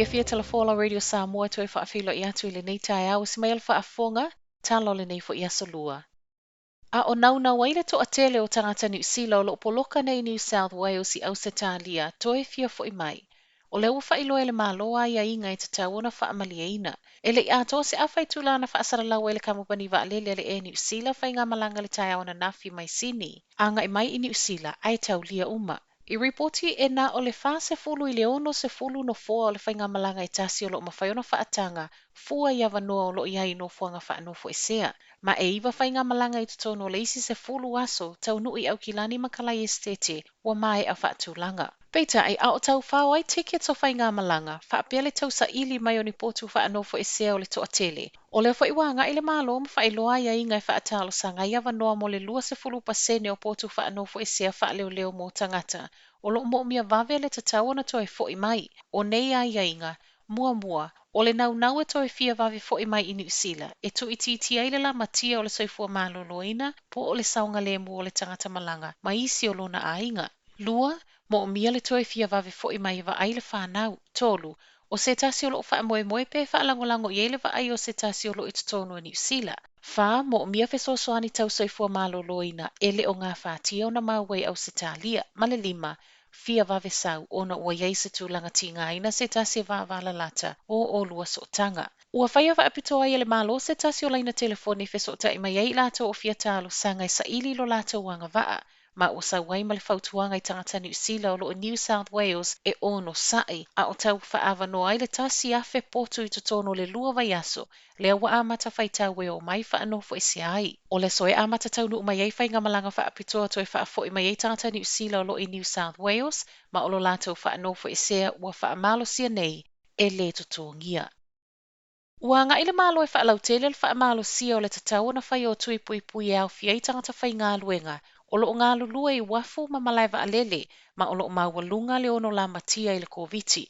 Fia telefono radio Samoa toi whaafilo i atu i le nei tai au si mai alfa afonga talo le nei fo i asolua. A o nauna waile to a tele o tangata New Zealand o lo poloka nei New South Wales i Ausitalia toi fia fo i mai. O le ua whailo e le maloa ia inga i te tauona whaamalia ina. E le i ato se awhai tulana whaasara lau e le kamupani wa alele le e New Zealand whai ngā malanga le tai au na nafi mai sini. Anga i mai i New Zealand ai tau lia uma. I ripoti e na o le wha se fulu i le ono se fulu no fua o le whainga malanga i tasi o lo mawhaiona whaatanga, fua i awanoa o lo iai no fuanga whaanofo e sea. Ma e iwa whainga malanga i tutono le isi se fulu aso, tau nui au kilani makalai estete, wa mai a whaatulanga. Peita ai ao tau whao ai tickets o whainga malanga, whaapele tau sa ili mai o ni potu whaanofo e sea o le toa tele. O le whaiwanga i le malo ma whailoa ia ingai whaatalo sanga i awanoa mo le lua se fulu pasene o potu whaanofo e sea whaaleo leo mo tangata. O lo mo mia vave le tatau na toi fo i mai. O nei a iainga, mua, o le nau e toi fia vave fo i mai i New Zealand. E tu iti ai le la matia o le soifua maloloina, po o le saunga le mu o le tangata malanga, ma isi o lona a inga. Lua, mo mia le toi fia vave fo i mai va ai le whanau, tolu, o se tasi o lo wha moe pe wha langolango i ele va ai o se tasi o lo i tutonu a New Zealand. Wha mo mia fe soani tau soifua maloloina, ele o ngā whātia o na mawai au se talia, male lima, fia vave sau ona ua iei se tūlanga tinga ina se tasi vāvala lata o lua so tanga. Ua whaia wa apitoa i ele malo se tasi o laina telefoni fe so ta ima iei lato o fia talo sanga i sa ili lo lato wanga vaa. Ma o sa wai ma le whautuanga i tangata New Zealand o lo New South Wales e ono sai a o tau whaava no ai le tasi afe potu i tutono le lua vai aso le awa amata whaitau e o mai whaanofo e se ai. O le soe amata tau nu mai ei whainga malanga wha apitoa toi whaafo i mai ei tangata New Zealand o lo i New South Wales ma o lo lato whaanofo e sea ua whaamalo sia nei e le tutongia. Ua nga ile malo e whaalau tele le whaamalo sia o le tatau na whai o tui pui e au fia i tangata whai ngā luenga o lo ngā lulua i wafu ma malaiva alele ma o lo mawalunga le ono la matia i le koviti.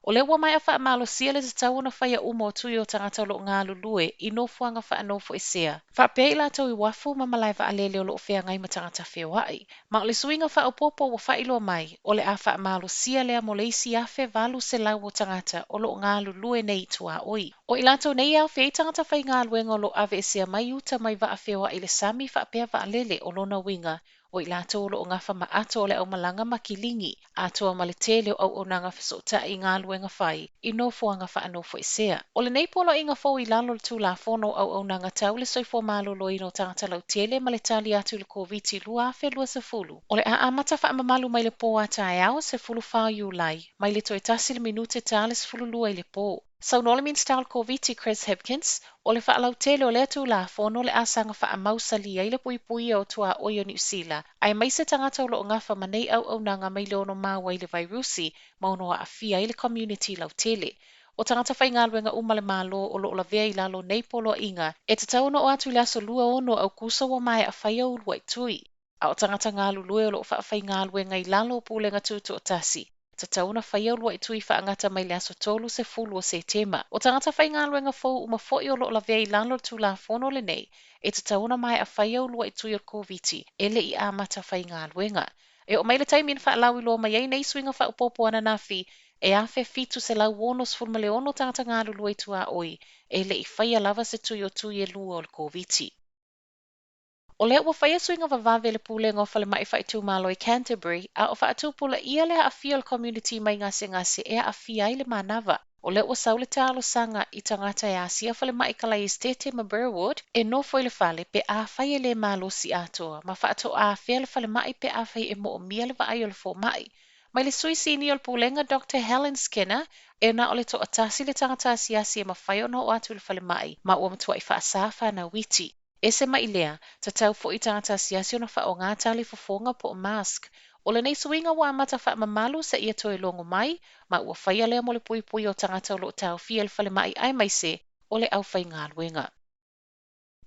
O le ua mai a whaamalo sia le tatau na whai a umo tui o tangata o lo ngā lulue i no fuanga whaanofo e sea. Whapea i lato i wafu ma malaiva alele o lo whea ngai ma tangata whewai. Ma o le suinga whaopopo wa whailo mai o le a whaamalo sia lea mo le isi afe valu se lau o tangata o lo ngā lulue nei tua oi. O i lato nei au whea i tangata whai ngā luenga o lo ave e sea mai uta mai va a whewa i le sami whapea va alele o lona winga o i lato o lo ngafa ma ato o le au malanga makilingi ato ma le tele o au nanga whesota i ngā luenga whai i no fuanga whaanofo e sea. O le nei polo inga fo i lalo le tū la fono au nanga tau le soifo malolo i no tangata lau tele ma le tali atu le koviti lua afe lua se fulu. O le a amata whaamamalu mai le po ata e au se fulu whao iulai mai le toi tasi le minute tale se fulu lua i le po. Sau no le min style koviti Chris Hipkins, o le whaalau tele o le atu la fono le asanga whaamausali ai le pui o tua o New Zealand. Ai mai se tangata o lo ngafa manei au nanga mai le ono maua i le vairusi maunoa a fia i le community lau tele. O tangata whai ngā luenga umale malo o lo la vea i lalo nei polo inga, e te tau no o atu le aso lua ono au kusa wa mai a whai au lua i tui. A o tangata ngā lulue o lo whai ngā luenga i lalo pūlenga tutu o tasi. Ta tauna whai au lua i tui whaangata mai le aso tolu se fulu o se tema. O tangata whai ngā luenga fau uma foi o lo la vea i lalo tu la fono le nei, e te tauna mai a whai au lua i tui o koviti, ele i amata whai ngā luenga. E o mai le taimin whaalau i loa mai ei nei swinga whaupopo ana nafi, e awhe fitu se lau wonos fulma le ono tangata ngā lulua i tua oi, e le i whai lava se tui o tui e lua o le koviti. O lea ua whaia suinga vavave le pūlenga o whale mai whaitu malo i Canterbury, a o whaatupula ia lea a fia le community mai ngase e a fia i le manawa. O lea ua saule talo sanga i tangata e asia whale mai kalai estete ma Burwood, e no foi le whale pe a whaia le malo si atoa, ma whaato a fia le whale mai pe a whai e mo o mia le vaai o le fo mai. Mai le sui sini o le pūlenga Dr. Helen Skinner, e na o le to atasi le tangata asiasi e ma whai o na o atu le whale mai, ma ua matua i whaasafa na witi. E se mai lea, ta tau fo i tangata siasi o na wha o ngā tali fofonga po o mask. O le nei suinga wa amata wha mamalu sa ia toi longo mai, ma ua whaia lea mo le pui o tangata o lo tau fia le whale mai ai mai se, o le au whai ngā luenga.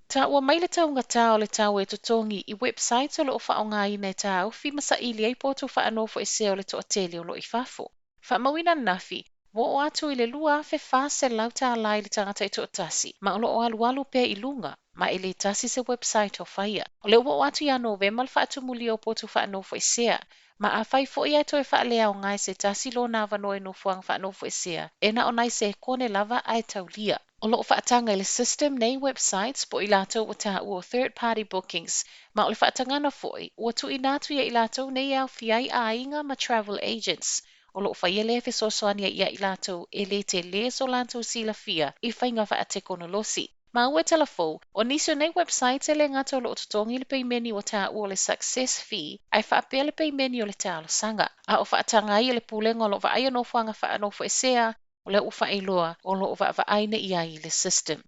Ta ua mai le tau ngata o le tau e tutongi i website o lo o wha o ngā ina e tau fi masa ili ei potu wha anofo e se o le to ateli o lo i fafo. Wha mawina nafi, Wo o atu I le lua afe fase lau tā lai le tangata I to tasi, ma o loo alu pe I lunga, ma I le tasi se website o whaia. O le wo o atu ia November le whaatu muli o potu whaanofo I sea, ma a whai fo ia to e whaalea o ngai se tasi lo na wanoe no fuang whaanofo I sea, e na o nai se kone lava ai taulia. O loo whaatanga I le system nei websites po I lato o tā ua third party bookings, ma o le whaatangana foi, ua tu I natu ia I lato nei au fiai a inga ma travel agents. O loo whaia le fe sosoania ia I lato e le te le so lato sila fia I whainga wha a teknolosi. Ma ua telefou, o nisi o nei website e le ngata o loo tutongi le peimeni o tā ua le success fee, ai whaapea le peimeni o le tā sanga. A o whaatanga ia le pulenga o loo wa aia no whanga wha anofo e sea, o le u whaeloa o loo wa aina ia I le system.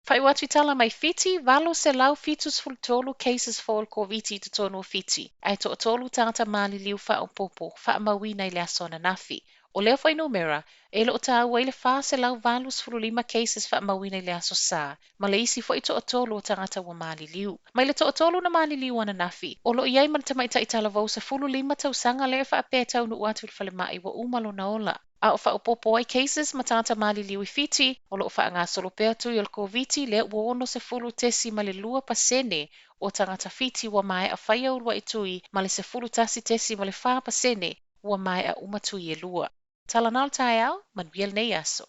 Whai watu tala mai fiti, valo se lau fitus ful tolu cases fall COVID to tonu fiti. Ai to tolu tangata mali liu wha o popo, wha mawina I le asona nafi. O leo whai numera, e lo ta ua ile wha se lau valus fulu 5 cases wha mawina I le aso sa. Ma le isi fwai to tolu o tangata wa mali liu. Mai le to tolu na mali liu ana nafi. O lo iai man tamaita I tala vau se fulu 5 tau sanga le wha pe tau nu watu wale mai wa umalo na ola. A o whaopopo ai cases ma tangata mali liwi fiti, o loo wha ngā solo pēr tui o le COVID le ua ono se fulu tesi ma le 2% o tangata fiti wa mai a whaia urua I tui ma le se fulu tasi tesi ma le 4% wa mai a umatui e lua. Tala nal tai au, man biel nei aso.